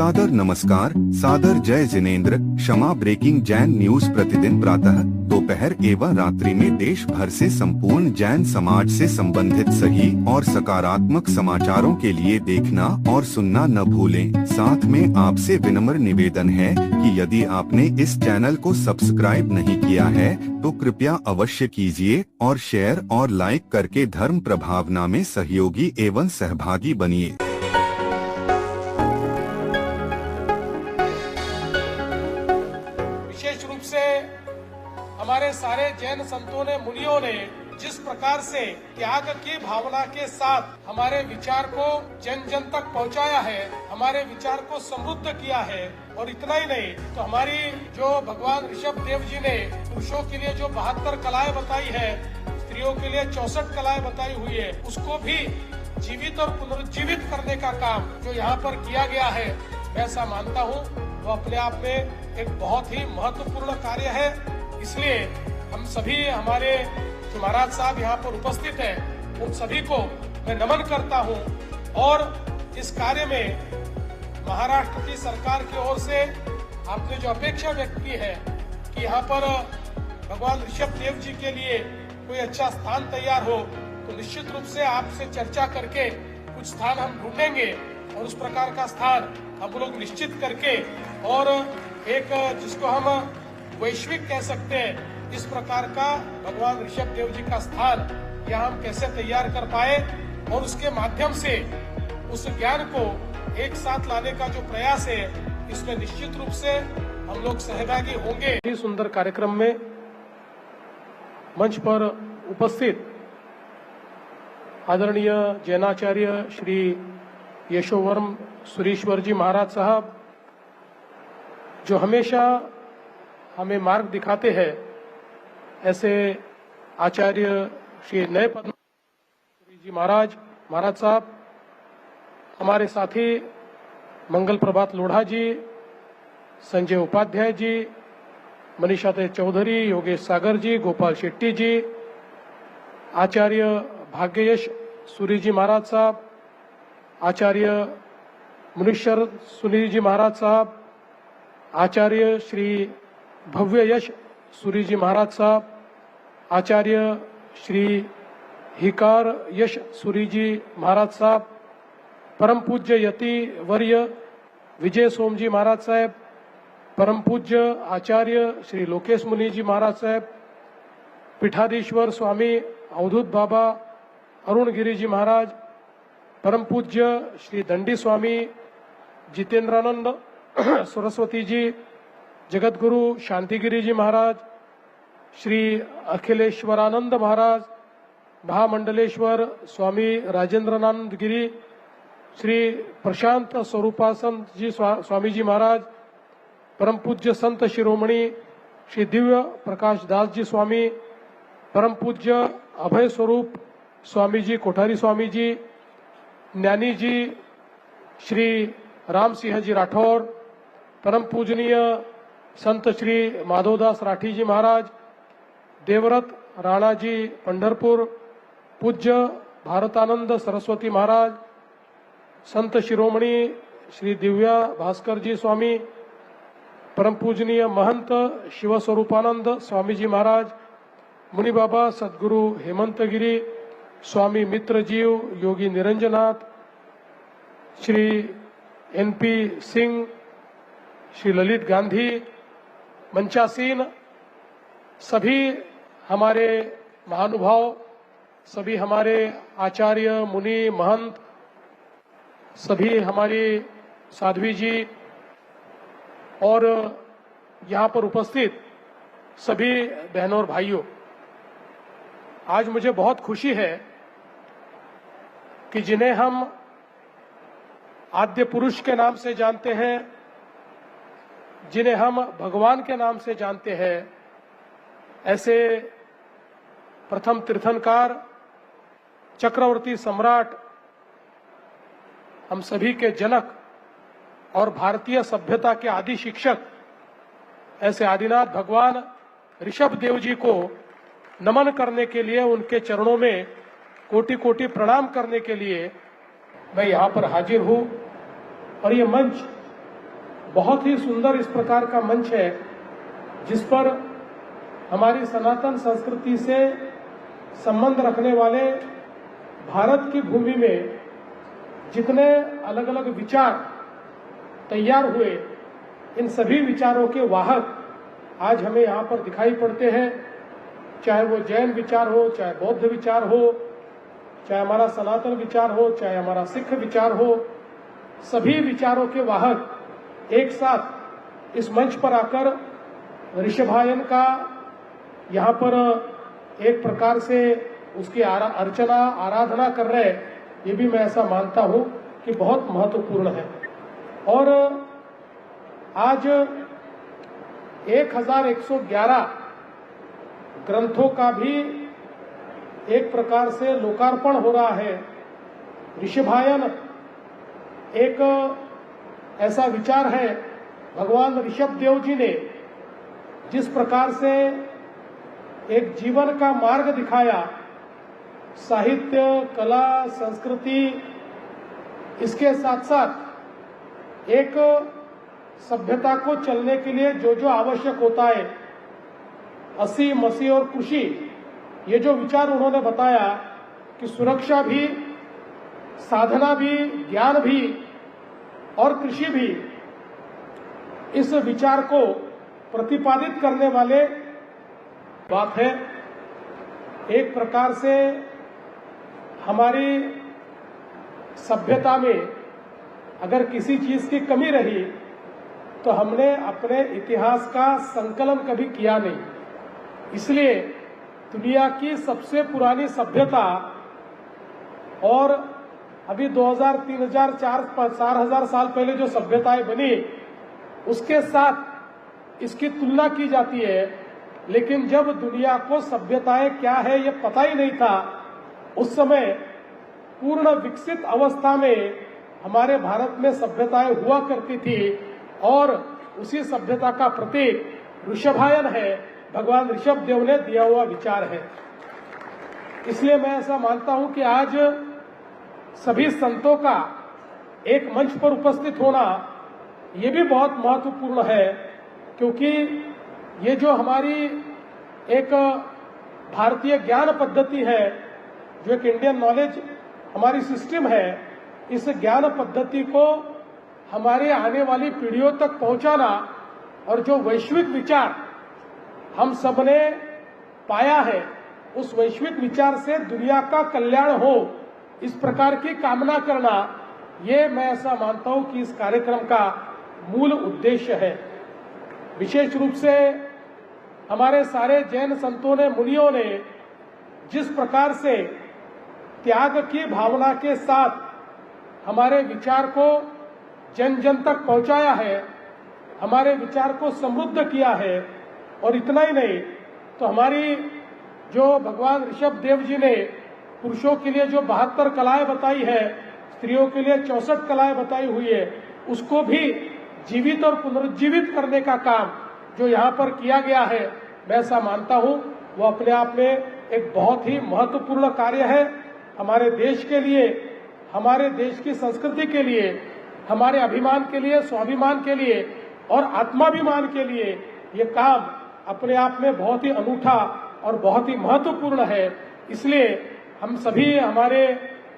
सादर नमस्कार, सादर जय जिनेंद्र। क्षमा ब्रेकिंग जैन न्यूज प्रतिदिन प्रातः, दोपहर एवं रात्रि में देश भर से संपूर्ण जैन समाज से संबंधित सही और सकारात्मक समाचारों के लिए देखना और सुनना न भूलें। साथ में आपसे विनम्र निवेदन है कि यदि आपने इस चैनल को सब्सक्राइब नहीं किया है तो कृपया अवश्य कीजिए और शेयर और लाइक करके धर्म प्रभावना में सहयोगी एवं सहभागी बनिए। विशेष रूप से हमारे सारे जैन संतों ने, मुनियों ने जिस प्रकार से त्याग की भावना के साथ हमारे विचार को जन जन तक पहुंचाया है, हमारे विचार को समृद्ध किया है। और इतना ही नहीं तो हमारी जो भगवान ऋषभ देव जी ने पुरुषों के लिए जो 72 कलाएं बताई है, स्त्रियों के लिए 64 कलाएं बताई हुई है, उसको भी जीवित और पुनरुज्जीवित करने का काम जो यहाँ पर किया गया है, मैं ऐसा मानता हूँ वो अपने आप में एक बहुत ही महत्वपूर्ण कार्य है। इसलिए हम सभी, हमारे जो महाराज साहब यहाँ पर उपस्थित हैं, उन सभी को मैं नमन करता हूँ। और इस कार्य में महाराष्ट्र की सरकार की ओर से आपने जो अपेक्षा व्यक्त की है कि यहाँ पर भगवान ऋषभ देव जी के लिए कोई अच्छा स्थान तैयार हो, तो निश्चित रूप से आपसे चर्चा करके कुछ स्थान हम ढूंढेंगे और उस प्रकार का स्थान हम लोग निश्चित करके और एक जिसको हम वैश्विक कह सकते हैं, इस प्रकार का भगवान ऋषभ देव जी का स्थान यहाँ हम कैसे तैयार कर पाए और उसके माध्यम से उस ज्ञान को एक साथ लाने का जो प्रयास है, इसमें निश्चित रूप से हम लोग सहभागी होंगे। इस सुंदर कार्यक्रम में मंच पर उपस्थित आदरणीय जैनाचार्य श्री यशोवर्म सुरीश्वर जी महाराज साहब, जो हमेशा हमें मार्ग दिखाते हैं, ऐसे आचार्य श्री नए पद्म जी महाराज साहब, हमारे साथी मंगल प्रभात लोढ़ा जी, संजय उपाध्याय जी, मनीषा चौधरी, योगेश सागर जी, गोपाल शेट्टी जी, आचार्य भाग्ययश सूरी जी महाराज साहब, आचार्य मुनीश्वर सुनील जी महाराज साहब, आचार्य श्री भव्य यश सूरी जी महाराज साहब, आचार्य श्री हिकार यश सूरी जी महाराज साहब, परम पूज्य यति वर्य विजय सोम जी महाराज साहब, परम पूज्य आचार्य श्री लोकेश मुनि जी महाराज साहब, पीठाधीश्वर स्वामी अवधूत बाबा अरुण गिरी जी महाराज, परम पूज्य श्री दंडी स्वामी जितेंद्रानंद सरस्वती जी, जगतगुरु शांतिगिरी जी महाराज, श्री अखिलेश्वरानंद महाराज, महामंडलेश्वर स्वामी राजेंद्रानंद गिरी, श्री प्रशांत स्वरूपासन जी स्वामी जी महाराज, परम पूज्य संत शिरोमणि श्री दिव्य प्रकाश दास जी स्वामी, परम पूज्य अभय स्वरूप स्वामी जी कोठारी स्वामी जी, ज्ञानी जी श्री राम सिंह जी राठौर, परम पूजनीय संत श्री माधवदास राठी जी महाराज, देवरत राणा जी पंढरपुर, पूज्य भारतानंद सरस्वती महाराज, संत शिरोमणि श्री दिव्या भास्कर जी स्वामी, परम पूजनीय महंत शिवस्वरूपानंद स्वामी जी महाराज, मुनि बाबा सदगुरु हेमंत गिरी, स्वामी मित्र जीव योगी निरंजनाथ, श्री एनपी सिंह, श्री ललित गांधी, मंचासीन सभी हमारे महानुभाव, सभी हमारे आचार्य मुनि महंत, सभी हमारी साध्वी जी और यहाँ पर उपस्थित सभी बहनों और भाइयों, आज मुझे बहुत खुशी है कि जिन्हें हम आद्य पुरुष के नाम से जानते हैं, जिन्हें हम भगवान के नाम से जानते हैं, ऐसे प्रथम तीर्थंकार, चक्रवर्ती सम्राट, हम सभी के जनक और भारतीय सभ्यता के आदि शिक्षक, ऐसे आदिनाथ भगवान ऋषभ देव जी को नमन करने के लिए, उनके चरणों में कोटि कोटि प्रणाम करने के लिए मैं यहाँ पर हाजिर हूँ। और ये मंच बहुत ही सुंदर इस प्रकार का मंच है जिस पर हमारी सनातन संस्कृति से संबंध रखने वाले भारत की भूमि में जितने अलग अलग विचार तैयार हुए, इन सभी विचारों के वाहक आज हमें यहाँ पर दिखाई पड़ते हैं। चाहे वो जैन विचार हो, चाहे बौद्ध विचार हो, चाहे हमारा सनातन विचार हो, चाहे हमारा सिख विचार हो, सभी विचारों के वाहक एक साथ इस मंच पर आकर ऋषभायन का यहाँ पर एक प्रकार से उसकी अर्चना आराधना कर रहे हैं। ये भी मैं ऐसा मानता हूँ कि बहुत महत्वपूर्ण है। और आज 1111 ग्रंथों का भी एक प्रकार से लोकार्पण हो रहा है। ऋषभायन एक ऐसा विचार है, भगवान ऋषभ देव जी ने जिस प्रकार से एक जीवन का मार्ग दिखाया, साहित्य, कला, संस्कृति, इसके साथ साथ एक सभ्यता को चलने के लिए जो जो आवश्यक होता है, असी मसी और कृषि, ये जो विचार उन्होंने बताया कि सुरक्षा भी, साधना भी, ज्ञान भी और कृषि भी, इस विचार को प्रतिपादित करने वाले बात है। एक प्रकार से हमारी सभ्यता में अगर किसी चीज की कमी रही तो हमने अपने इतिहास का संकलन कभी किया नहीं। इसलिए दुनिया की सबसे पुरानी सभ्यता और अभी 2000, 3000, 4000 साल पहले जो सभ्यताएं बनी, उसके साथ इसकी तुलना की जाती है। लेकिन जब दुनिया को सभ्यताएं क्या है ये पता ही नहीं था, उस समय पूर्ण विकसित अवस्था में हमारे भारत में सभ्यताएं हुआ करती थी और उसी सभ्यता का प्रतीक ऋषभायन है, भगवान ऋषभ देव ने दिया हुआ विचार है। इसलिए मैं ऐसा मानता हूं कि आज सभी संतों का एक मंच पर उपस्थित होना ये भी बहुत महत्वपूर्ण है, क्योंकि ये जो हमारी एक भारतीय ज्ञान पद्धति है, जो एक इंडियन नॉलेज हमारी सिस्टम है, इस ज्ञान पद्धति को हमारे आने वाली पीढ़ियों तक पहुंचाना और जो वैश्विक विचार हम सबने पाया है, उस वैश्विक विचार से दुनिया का कल्याण हो, इस प्रकार की कामना करना, ये मैं ऐसा मानता हूं कि इस कार्यक्रम का मूल उद्देश्य है। विशेष रूप से हमारे सारे जैन संतों ने, मुनियों ने जिस प्रकार से त्याग की भावना के साथ हमारे विचार को जन जन तक पहुंचाया है, हमारे विचार को समृद्ध किया है, और इतना ही नहीं तो हमारी जो भगवान ऋषभ देव जी ने पुरुषों के लिए जो 72 कलाएं बताई है, स्त्रियों के लिए 64 कलाएं बताई हुई है, उसको भी जीवित और पुनरुज्जीवित करने का काम जो यहाँ पर किया गया है, मैं ऐसा मानता हूँ वो अपने आप में एक बहुत ही महत्वपूर्ण कार्य है। हमारे देश के लिए, हमारे देश की संस्कृति के लिए, हमारे अभिमान के लिए, स्वाभिमान के लिए और आत्माभिमान के लिए ये काम अपने आप में बहुत ही अनूठा और बहुत ही महत्वपूर्ण है। इसलिए हम सभी, हमारे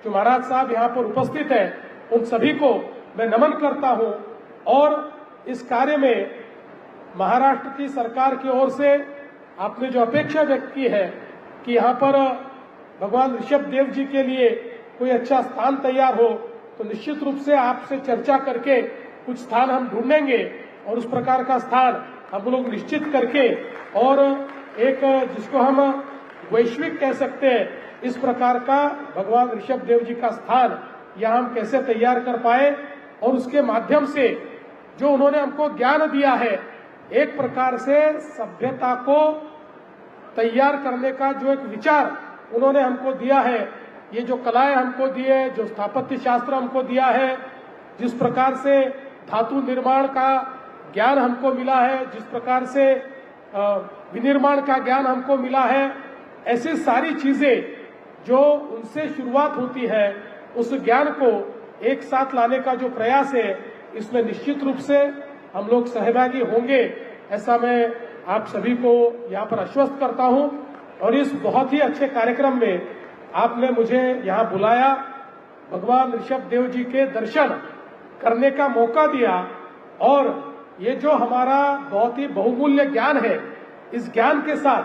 जो महाराज साहब यहाँ पर उपस्थित हैं, उन सभी को मैं नमन करता हूँ। और इस कार्य में महाराष्ट्र की सरकार की ओर से आपने जो अपेक्षा व्यक्त की है कि यहाँ पर भगवान ऋषभ देव जी के लिए कोई अच्छा स्थान तैयार हो, तो निश्चित रूप से आपसे चर्चा करके कुछ स्थान हम ढूंढेंगे और उस प्रकार का स्थान हम लोग निश्चित करके, और एक जिसको हम वैश्विक कह सकते हैं, इस प्रकार का भगवान ऋषभ देव जी का स्थान यहाँ हम कैसे तैयार कर पाए, और उसके माध्यम से जो उन्होंने हमको ज्ञान दिया है, एक प्रकार से सभ्यता को तैयार करने का जो एक विचार उन्होंने हमको दिया है, ये जो कलाएं हमको दी है, जो स्थापत्य शास्त्र हमको दिया है, जिस प्रकार से धातु निर्माण का ज्ञान हमको मिला है, जिस प्रकार से विनिर्माण का ज्ञान हमको मिला है, ऐसी सारी चीजें जो उनसे शुरुआत होती है, उस ज्ञान को एक साथ लाने का जो प्रयास है, इसमें निश्चित रूप से हम लोग सहभागी होंगे, ऐसा मैं आप सभी को यहाँ पर आश्वस्त करता हूँ। और इस बहुत ही अच्छे कार्यक्रम में आपने मुझे यहाँ बुलाया, भगवान ऋषभ देव जी के दर्शन करने का मौका दिया और ये जो हमारा बहुत ही बहुमूल्य ज्ञान है, इस ज्ञान के साथ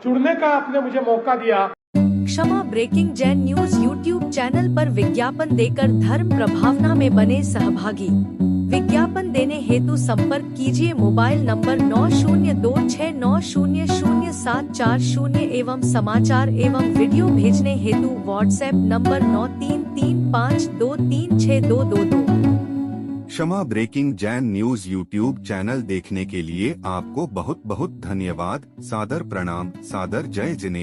जुड़ने का आपने मुझे मौका दिया। Kshama breaking Jain news YouTube channel पर विज्ञापन देकर धर्म प्रभावना में बने सहभागी। विज्ञापन देने हेतु संपर्क कीजिए मोबाइल नंबर 9026900740 एवं समाचार एवं वीडियो भेजने हेतु WhatsApp number 9335236222। Kshama breaking Jain news YouTube channel देखने के लिए आपको बहुत बहुत धन्यवाद। सादर प्रणाम, सादर जय जिनेंद्र।